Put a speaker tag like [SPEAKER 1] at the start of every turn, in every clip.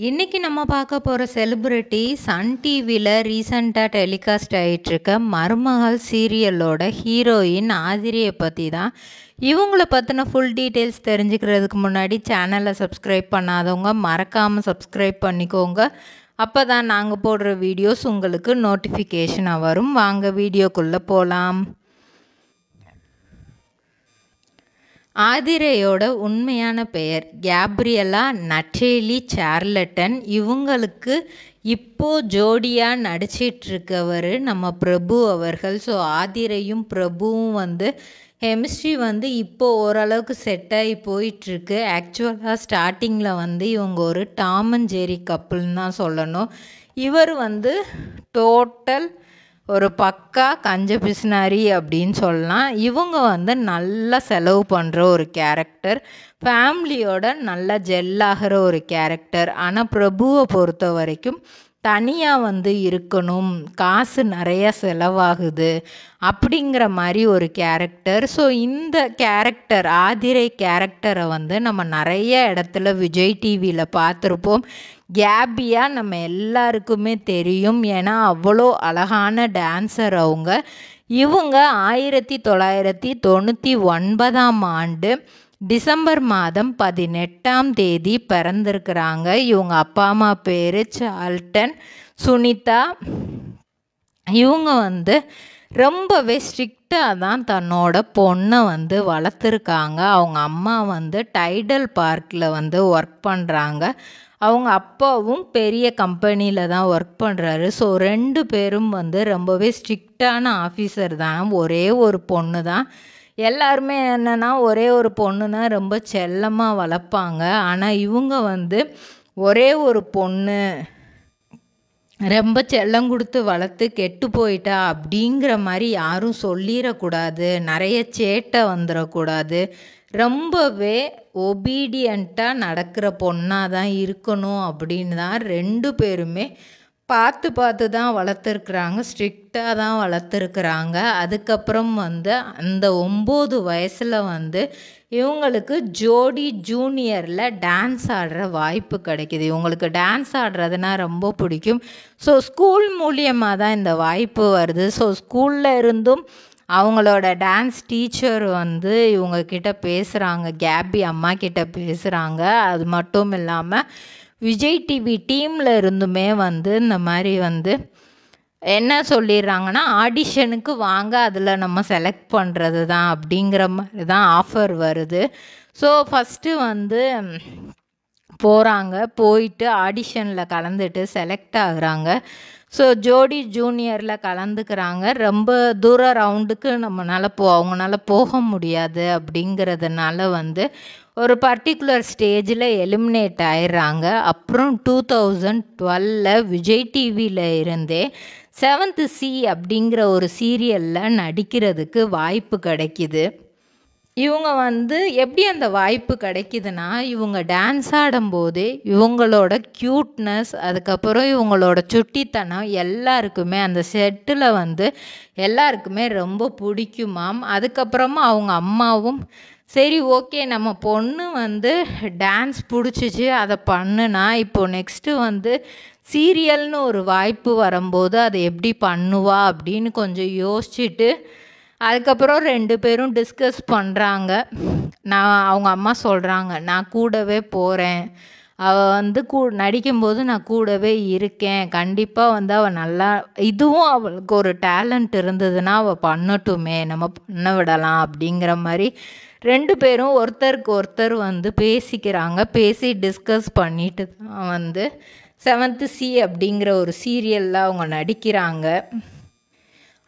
[SPEAKER 1] இன்னைக்கு நம்ம பார்க்க போகிற செலிபிரிட்டி சன் டிவியில் ரீசண்டாக டெலிகாஸ்ட் ஆகிட்டுருக்க மருமகள் சீரியலோட ஹீரோயின் ஆதிரியை பற்றி தான். இவங்கள பற்றின ஃபுல் டீட்டெயில்ஸ் தெரிஞ்சுக்கிறதுக்கு முன்னாடி சேனலை சப்ஸ்கிரைப் பண்ணாதவங்க மறக்காமல் சப்ஸ்கிரைப் பண்ணிக்கோங்க. அப்போ தான் நாங்கள் போடுற வீடியோஸ் உங்களுக்கு நோட்டிஃபிகேஷனாக வரும். வாங்க வீடியோக்குள்ளே போகலாம். ஆதிரையோட உண்மையான பெயர் கேப்ரியலா நட்டேலி சார்லட்டன். இவங்களுக்கு இப்போது ஜோடியாக நடிச்சிட்ருக்கவர் நம்ம பிரபு அவர்கள். ஸோ ஆதிரையும் பிரபுவும் கெமிஸ்ட்ரி இப்போது ஓரளவுக்கு செட் ஆகி போயிட்டுருக்கு. ஆக்சுவலாக ஸ்டார்டிங்கில் இவங்க ஒரு டாம் அண்ட் ஜெரி கப்புள்னு தான் சொல்லணும். இவர் டோட்டல் ஒரு பக்கா கஞ்ச பிஸ்னாரி அப்படின்னு சொல்லலாம். இவங்க நல்லா செலவு பண்ணுற ஒரு கேரக்டர், ஃபேமிலியோட நல்லா ஜெல்லாகிற ஒரு கேரக்டர். ஆனால் பிரபுவை பொறுத்த வரைக்கும் தனியாக இருக்கணும், காசு நிறையா செலவாகுது அப்படிங்கிற மாதிரி ஒரு கேரக்டர். ஸோ இந்த கேரக்டர் ஆதிரை கேரக்டரை நம்ம நிறைய இடத்துல விஜய் டிவியில் பார்த்துருப்போம். கேபியாக நம்ம எல்லாருக்குமே தெரியும், ஏன்னா அவ்வளோ அழகான டான்ஸர் அவங்க. இவங்க 1999 டிசம்பர் மாதம் 18 பிறந்திருக்கிறாங்க. இவங்க அப்பா அம்மா பேர் சார்ல்டன், சுனிதா. இவங்க ரொம்பவே ஸ்ட்ரிக்டாக தான் தன்னோட பொண்ணை வளர்த்துருக்காங்க. அவங்க அம்மா டைடல் பார்க்கில் ஒர்க் பண்ணுறாங்க. அவங்க அப்பாவும் பெரிய கம்பெனியில் தான் ஒர்க் பண்ணுறாரு. ஸோ 2 பேரும் ரொம்பவே ஸ்ட்ரிக்டான ஆஃபீஸர் தான். ஒரே ஒரு பொண்ணு தான். எல்லாருமே என்னென்னா ஒரே ஒரு பொண்ணுன்னா ரொம்ப செல்லமாக வளர்ப்பாங்க. ஆனால் இவங்க ஒரே ஒரு பொண்ணு ரொம்ப செல்லம் கொடுத்து வளர்த்து கெட்டு போயிட்டா அப்படிங்கிற மாதிரி யாரும் சொல்லிடக்கூடாது, நிறைய சேட்டை வந்துடக்கூடாது, ரொம்பவே ஒபீடியண்ட்டாக நடக்கிற பொண்ணாக தான் இருக்கணும் அப்படின்னு தான் 2 பேருமே பார்த்து பார்த்து தான் வளர்த்துருக்குறாங்க, ஸ்ட்ரிக்டாக தான் வளர்த்துருக்குறாங்க. அதுக்கப்புறம் அந்த 9 வயசில் இவங்களுக்கு ஜோடி ஜூனியரில் டான்ஸ் ஆடுற வாய்ப்பு கிடைக்கிது. இவங்களுக்கு டான்ஸ் ஆடுறதுனா ரொம்ப பிடிக்கும். ஸோ ஸ்கூல் மூலியமாக தான் இந்த வாய்ப்பு வருது. ஸோ ஸ்கூலில் இருந்தும் அவங்களோட டான்ஸ் டீச்சர் இவங்கக்கிட்ட பேசுகிறாங்க, கேபி அம்மா கிட்ட பேசுகிறாங்க. அது மட்டும் இல்லாமல் விஜய் டிவி டீமில் இருந்துமே இந்த மாதிரி என்ன சொல்லிடுறாங்கன்னா, ஆடிஷனுக்கு வாங்க, அதில் நம்ம செலக்ட் பண்ணுறது தான் அப்படிங்கிற மாதிரி தான் ஆஃபர் வருது. ஸோ ஃபஸ்ட்டு போகிறாங்க, போயிட்டு ஆடிஷனில் கலந்துட்டு செலக்ட் ஆகுறாங்க. ஸோ ஜோடி ஜூனியரில் கலந்துக்கிறாங்க. ரொம்ப தூர ரவுண்டுக்கு அவங்களால போக முடியாது அப்படிங்கிறதுனால ஒரு பர்டிகுலர் ஸ்டேஜில் எலிமினேட் ஆயிடுறாங்க. அப்புறம் 2012 விஜய் டிவியில் இருந்தே 7th சி அப்படிங்கிற ஒரு சீரியலில் நடிக்கிறதுக்கு வாய்ப்பு கிடைக்கிது. இவங்க எப்படி அந்த வாய்ப்பு கிடைக்கிதுன்னா, இவங்க டான்ஸ் ஆடும்போதே இவங்களோட க்யூட்னஸ், அதுக்கப்புறம் இவங்களோட சுட்டித்தனம் எல்லாருக்குமே அந்த செட்டில் எல்லாருக்குமே ரொம்ப பிடிக்குமாம். அதுக்கப்புறமா அவங்க அம்மாவும் சரி ஓகே, நம்ம பொண்ணு டான்ஸ் பிடிச்சிச்சு, அதை பண்ணுனா இப்போது நெக்ஸ்ட்டு சீரியல்னு ஒரு வாய்ப்பு வரும்போது அதை எப்படி பண்ணுவா அப்படின்னு கொஞ்சம் யோசிச்சுட்டு அதுக்கப்புறம் 2 பேரும் டிஸ்கஸ் பண்ணுறாங்க. அவங்க அம்மா சொல்கிறாங்க, நான் கூடவே போகிறேன், அவள் நடிக்கும்போது நான் கூடவே இருக்கேன், கண்டிப்பாக அவள் நல்லா, இதுவும் அவளுக்கு ஒரு டேலண்ட் இருந்ததுன்னா அவள் பண்ணட்டுமே, நம்ம பண்ண விடலாம் அப்படிங்கிற மாதிரி 2 பேரும் ஒருத்தருக்கு ஒருத்தர் பேசிக்கிறாங்க. பேசி டிஸ்கஸ் பண்ணிட்டு தான் 7th சி அப்படிங்கிற ஒரு சீரியலில் அவங்க நடிக்கிறாங்க.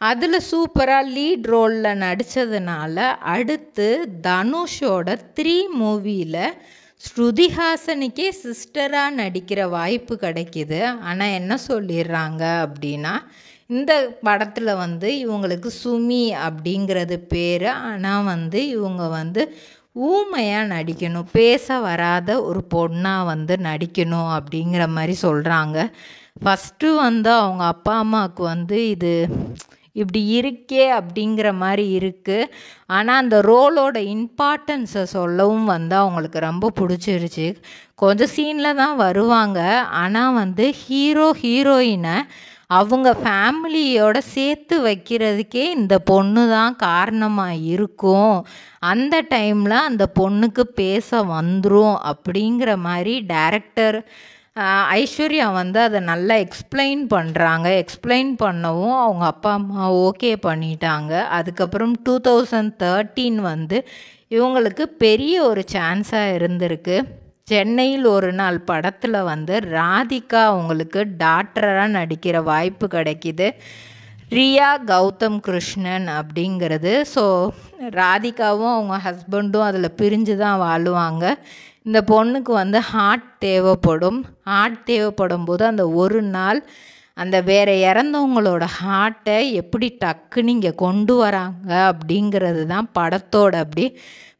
[SPEAKER 1] அதில் சூப்பராக லீட் ரோலில் நடித்ததுனால அடுத்து தனுஷோட 3 மூவியில் ஸ்ருதிஹாசனுக்கே சிஸ்டராக நடிக்கிற வாய்ப்பு கிடைக்கிது. ஆனால் என்ன சொல்லிடுறாங்க அப்படின்னா, இந்த படத்தில் இவங்களுக்கு சுமி அப்படிங்கிறது பேர். ஆனால் இவங்க ஊமையாக நடிக்கணும், பேச வராத ஒரு பொண்ணாக நடிக்கணும் அப்படிங்கிற மாதிரி சொல்கிறாங்க. ஃபஸ்ட்டு அவங்க அப்பா அம்மாவுக்கு இது இப்படி இருக்கே அப்படிங்கிற மாதிரி இருக்குது. ஆனால் அந்த ரோலோட இம்பார்ட்டன்ஸை சொல்லவும் வந்து அவங்களுக்கு ரொம்ப பிடிச்சிருச்சு. கொஞ்சம் சீனில் தான் வருவாங்க, ஆனால் வந்து ஹீரோயினை அவங்க ஃபேமிலியோட சேர்த்து வைக்கிறதுக்கே இந்த பொண்ணு தான் காரணமாக இருக்கும். அந்த டைமில் அந்த பொண்ணுக்கு பேச வந்துடும் அப்படிங்கிற மாதிரி டைரக்டர் ஐஸ்வர்யா வந்து அதை நல்லா எக்ஸ்பிளைன் பண்ணுறாங்க. எக்ஸ்பிளைன் பண்ணவும் அவங்க அப்பா அம்மா ஓகே பண்ணிட்டாங்க. அதுக்கப்புறம் 2013 வந்து இவங்களுக்கு பெரிய ஒரு சான்ஸாக இருந்திருக்கு. சென்னையில் ஒரு நாள் படத்தில் வந்து ராதிகா அவங்களுக்கு டாக்டராக நடிக்கிற வாய்ப்பு கிடைக்கிது. ரியா கௌதம் கிருஷ்ணன் அப்படிங்கிறது. ஸோ ராதிகாவும் அவங்க ஹஸ்பண்டும் அதில் பிரிஞ்சு தான் வாழுவாங்க. இந்த பொண்ணுக்கு வந்து ஹார்ட் தேவைப்படும் போது அந்த ஒரு நாள் அந்த வேறு இறந்தவங்களோட ஹார்ட்டை எப்படி டக்குன்னு இங்கே கொண்டு வராங்க அப்படிங்கிறது தான் படத்தோட அப்படி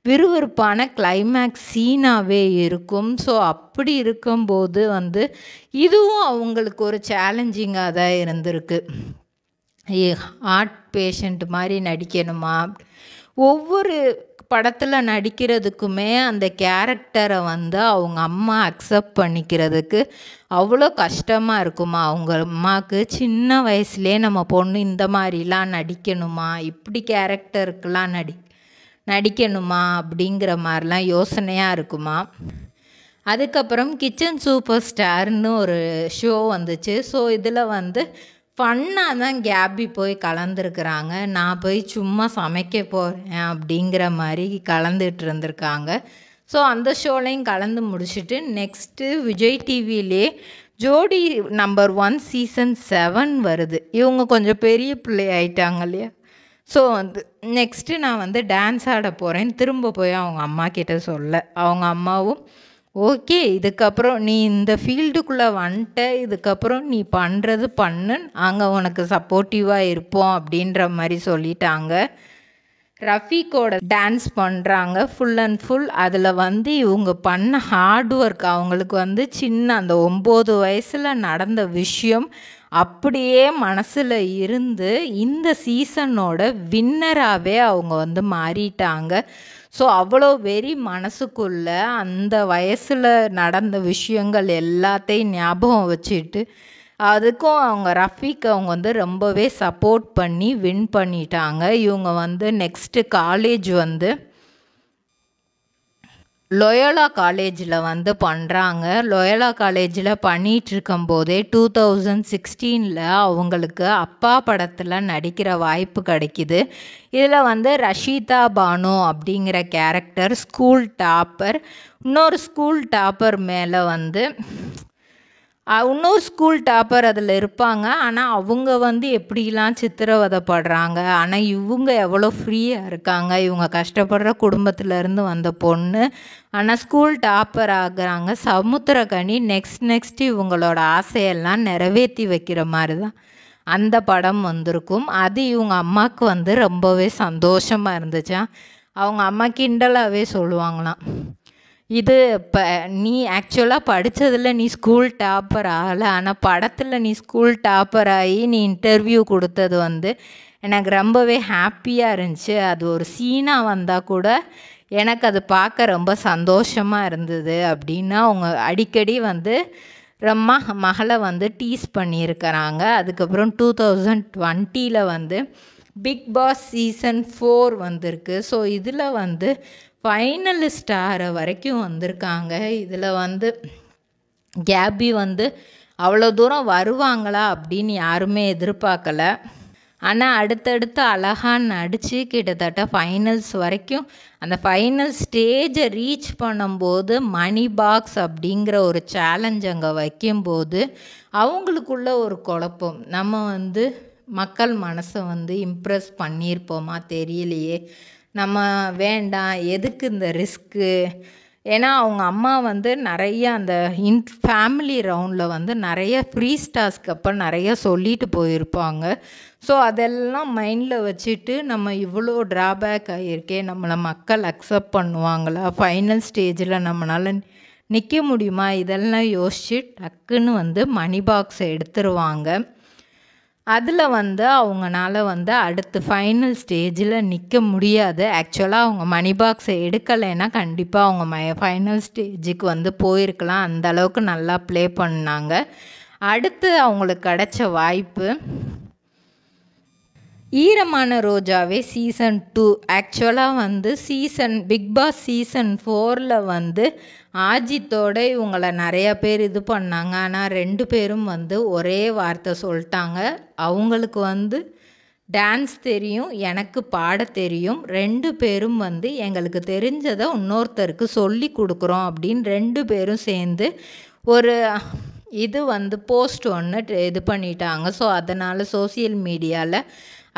[SPEAKER 1] விறுவிறுப்பான கிளைமேக்ஸ் சீனாகவே இருக்கும். ஸோ அப்படி இருக்கும்போது வந்து இதுவும் அவங்களுக்கு ஒரு சேலஞ்சிங்காக தான் இருந்திருக்கு. ஹார்ட் பேஷண்ட் மாதிரி நடிக்கணுமா, ஒவ்வொரு படத்தில் நடிக்கிறதுக்குமே அந்த கேரக்டரை வந்து அவங்க அம்மா அக்செப்ட் பண்ணிக்கிறதுக்கு அவ்வளோ கஷ்டமாக இருக்குமா அவங்க அம்மாவுக்கு. சின்ன வயசுலேயே நம்ம பொண்ணு இந்த மாதிரிலாம் நடிக்கணுமா, இப்படி கேரக்டருக்கெலாம் நடிக்கணுமா அப்படிங்கிற மாதிரிலாம் யோசனையாக இருக்குமா. அதுக்கப்புறம் கிச்சன் சூப்பர் ஸ்டார்னு ஒரு ஷோ வந்துச்சு. ஸோ இதில் வந்து ஃபன்னாக தான் கேபி போய் கலந்துருக்குறாங்க. நான் போய் சும்மா சமைக்க போகிறேன் அப்படிங்கிற மாதிரி கலந்துட்டு இருந்திருக்காங்க. ஸோ அந்த ஷோலையும் கலந்து முடிச்சுட்டு நெக்ஸ்ட்டு விஜய் டிவிலே ஜோடி நம்பர் 1 சீசன் 7 வருது. இவங்க கொஞ்சம் பெரிய பிள்ளை ஆயிட்டாங்க இல்லையா. ஸோ வந்து நெக்ஸ்ட்டு நான் வந்து டான்ஸ் ஆட போகிறேன் திரும்ப போய் அவங்க அம்மா கிட்ட சொல்ல. அவங்க அம்மாவும் ஓகே, இதுக்கப்புறம் நீ இந்த ஃபீல்டுக்குள்ளே வந்துட்ட, இதுக்கப்புறம் நீ பண்ணுறது பண்ணு, நாங்கள் உனக்கு சப்போர்ட்டிவாக இருப்போம் அப்படின்ற மாதிரி சொல்லிட்டாங்க. ரஃபீக்கோட டான்ஸ் பண்ணுறாங்க ஃபுல் அண்ட் ஃபுல். அதில் வந்து இவங்க பண்ண ஹார்ட் ஒர்க், அவங்களுக்கு வந்து சின்ன அந்த 9 வயசில் நடந்த விஷயம் அப்படியே மனசில் இருந்து இந்த சீசனோட வின்னராகவே அவங்க வந்து மாறிட்டாங்க. ஸோ அவ்வளோ வெறி மனசுக்குள்ளே அந்த வயசில் நடந்த விஷயங்கள் எல்லாத்தையும் ஞாபகம் வச்சுட்டு அதுக்கும் அவங்க ரஃபீக் அவங்க வந்து ரொம்பவே சப்போர்ட் பண்ணி வின் பண்ணிட்டாங்க. இவங்க வந்து நெக்ஸ்ட்டு காலேஜ் வந்து லொயோலா காலேஜில் வந்து பண்ணுறாங்க. லொயோலா காலேஜில் பண்ணிகிட்ருக்கும்போதே 2016 அவங்களுக்கு அப்பா படத்தில் நடிக்கிற வாய்ப்பு கிடைக்கிது. இதில் வந்து ரஷீதா பானு அப்படிங்கிற கேரக்டர் ஸ்கூல் டாப்பர். இன்னொரு ஸ்கூல் டாப்பர் மேலே வந்து இன்னொரு ஸ்கூல் டாப்பர் அதில் இருப்பாங்க. ஆனால் அவங்க வந்து எப்படிலாம் சித்திரவதைப்படுறாங்க, ஆனால் இவங்க எவ்வளோ ஃப்ரீயாக இருக்காங்க. இவங்க கஷ்டப்படுற குடும்பத்திலேருந்து வந்த பொண்ணு, ஆனால் ஸ்கூல் டாப்பர் ஆகுறாங்க. சமுத்திரக்கனி நெக்ஸ்ட் இவங்களோட ஆசையெல்லாம் நிறைவேற்றி வைக்கிற மாதிரி தான் அந்த படம் வந்திருக்கும். அது இவங்க அம்மாவுக்கு வந்து ரொம்பவே சந்தோஷமாக இருந்துச்சாம். அவங்க அம்மா கிண்டலாகவே சொல்லுவாங்களாம், இது இப்போ நீ ஆக்சுவலாக படித்ததில் நீ ஸ்கூல் டாப்பர் ஆகலை, ஆனால் படத்தில் நீ ஸ்கூல் டாப்பர் ஆகி நீ இன்டர்வியூ கொடுத்தது வந்து எனக்கு ரொம்பவே ஹாப்பியாக இருந்துச்சு. அது ஒரு சீனாக வந்தால் கூட எனக்கு அது பார்க்க ரொம்ப சந்தோஷமாக இருந்தது அப்படின்னு அவங்க அடிக்கடி வந்து ரொம்ப மகளை வந்து டீஸ் பண்ணியிருக்கிறாங்க. அதுக்கப்புறம் 2020 வந்து பிக் பாஸ் சீசன் 4 வந்திருக்கு. ஸோ இதில் வந்து ஃபைனலிஸ்ட் ஆகிற வரைக்கும் வந்திருக்காங்க. இதில் வந்து கேபி வந்து அவ்வளோ தூரம் வருவாங்களா அப்படின்னு யாருமே எதிர்பார்க்கல. ஆனால் அடுத்தடுத்து அழகாக நடித்து கிட்டத்தட்ட ஃபைனல்ஸ் வரைக்கும் அந்த ஃபைனல் ஸ்டேஜை ரீச் பண்ணும்போது மணி பாக்ஸ் அப்படிங்கிற ஒரு சேலஞ்ச் அங்கே வைக்கும்போது அவங்களுக்குள்ள ஒரு குழப்பம், நம்ம வந்து மக்கள் மனசை வந்து இம்ப்ரெஸ் பண்ணியிருப்போமா தெரியலையே, நம்ம வேண்டாம் எதுக்கு இந்த ரிஸ்க்கு. ஏன்னா அவங்க அம்மா வந்து நிறைய அந்த ஃபேமிலி ரவுண்டில் வந்து நிறைய ஃப்ரீ ஸ்டார்ஸ்க்கு அப்போ நிறைய சொல்லிட்டு போயிருப்பாங்க. ஸோ அதெல்லாம் மைண்டில் வச்சுட்டு நம்ம இவ்வளோ ட்ராபேக் ஆகியிருக்கே, நம்மளை மக்கள் அக்செப்ட் பண்ணுவாங்களா, ஃபைனல் ஸ்டேஜில் நம்மளால் நிற்க முடியுமா, இதெல்லாம் யோசித்து டக்குன்னு வந்து மணி பாக்ஸை எடுத்துருவாங்க. அதில் வந்து அவங்கனால வந்து அடுத்து ஃபைனல் ஸ்டேஜில் நிற்க முடியாது. ஆக்சுவலாக அவங்க மணி பாக்ஸை எடுக்கலைன்னா கண்டிப்பாக அவங்க ஃபைனல் ஸ்டேஜுக்கு வந்து போயிருக்கலாம். அந்த அளவுக்கு நல்லா ப்ளே பண்ணாங்க. அடுத்து அவங்களுக்கு கிடைச்ச வாய்ப்பு ஈரமான ரோஜாவே சீசன் 2. ஆக்சுவலாக வந்து பிக் பாஸ் சீசன் 4ல் வந்து ஆஜித்தோட இவங்களை நிறையா பேர் இது பண்ணாங்க. ஆனால் 2 பேரும் வந்து ஒரே வார்த்தை சொல்லிட்டாங்க. அவங்களுக்கு வந்து டான்ஸ் தெரியும், எனக்கு பாட தெரியும். 2 பேரும் வந்து எங்களுக்கு தெரிஞ்சதை இன்னொருத்தருக்கு சொல்லி கொடுக்குறோம் அப்படின்னு 2 பேரும் சேர்ந்து ஒரு இது வந்து போஸ்ட் ஒன்று இது பண்ணிட்டாங்க. ஸோ அதனால் சோசியல் மீடியாவில்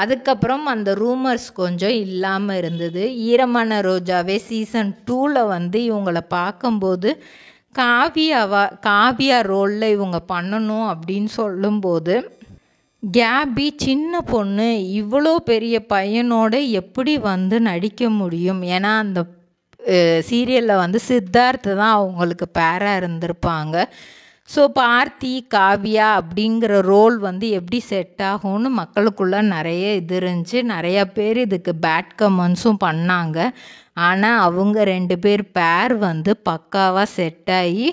[SPEAKER 1] அதுக்கப்புறம் அந்த ரூமர்ஸ் கொஞ்சம் இல்லாமல் இருந்தது. ஈரமான ரோஜாவே சீசன் 2ல் வந்து இவங்களை பார்க்கும்போது காவியா ரோலில் இவங்க பண்ணணும் அப்படின்னு சொல்லும்போது கேபி சின்ன பொண்ணு இவ்வளோ பெரிய பையனோட எப்படி வந்து நடிக்க முடியும்? ஏன்னா அந்த சீரியலில் வந்து சித்தார்த்து தான் அவங்களுக்கு பேராக இருந்திருப்பாங்க. ஸோ பார்த்தி காவியா அப்படிங்கிற ரோல் வந்து எப்படி செட் ஆகும்னு மக்களுக்குள்ளே நிறைய இது இருந்துச்சு. நிறையா பேர் இதுக்கு பேட் கமெண்ட்ஸும் பண்ணாங்க. ஆனால் அவங்க 2 பேர் பேர் வந்து பக்காவாக செட் ஆகி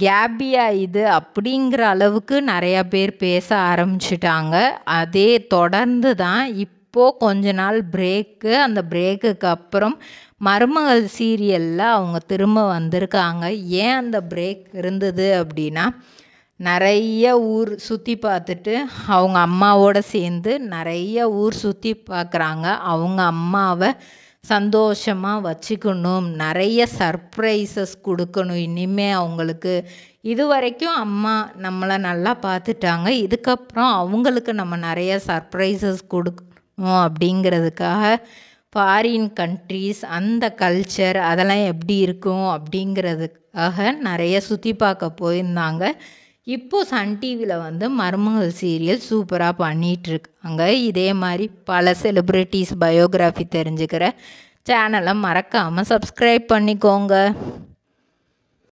[SPEAKER 1] கேபியா இது அப்படிங்கிற அளவுக்கு நிறையா பேர் பேச ஆரம்பிச்சிட்டாங்க. அதே தொடர்ந்து தான் இப்போது கொஞ்ச நாள் பிரேக்கு. அந்த பிரேக்குக்கு அப்புறம் மருமகள் சீரியலில் அவங்க திரும்ப வந்திருக்காங்க. ஏன் அந்த பிரேக் இருந்தது அப்படின்னா நிறைய ஊர் சுற்றி பார்த்துட்டு அவங்க அம்மாவோடு சேர்ந்து நிறைய ஊர் சுற்றி பார்க்குறாங்க. அவங்க அம்மாவை சந்தோஷமாக வச்சுக்கணும், நிறைய சர்ப்ரைசஸ் கொடுக்கணும். இனிமேல் அவங்களுக்கு இது வரைக்கும் அம்மா நம்மளை நல்லா பார்த்துட்டாங்க, இதுக்கப்புறம் அவங்களுக்கு நம்ம நிறைய சர்ப்ரைசஸ் கொடுக்கணும் அப்படிங்கிறதுக்காக ஃபாரின் கண்ட்ரீஸ் அந்த கல்ச்சர் அதெல்லாம் எப்படி இருக்கும் அப்படிங்கிறதுக்காக நிறைய சுற்றி பார்க்க போயிருந்தாங்க. இப்போது சன் டிவியில் வந்து மருமகள் சீரியல் சூப்பராக பண்ணிகிட்ருக்காங்க. இதே மாதிரி பல செலிப்ரிட்டிஸ் பயோகிராஃபி தெரிஞ்சுக்கிற சேனலை மறக்காமல் சப்ஸ்கிரைப் பண்ணிக்கோங்க.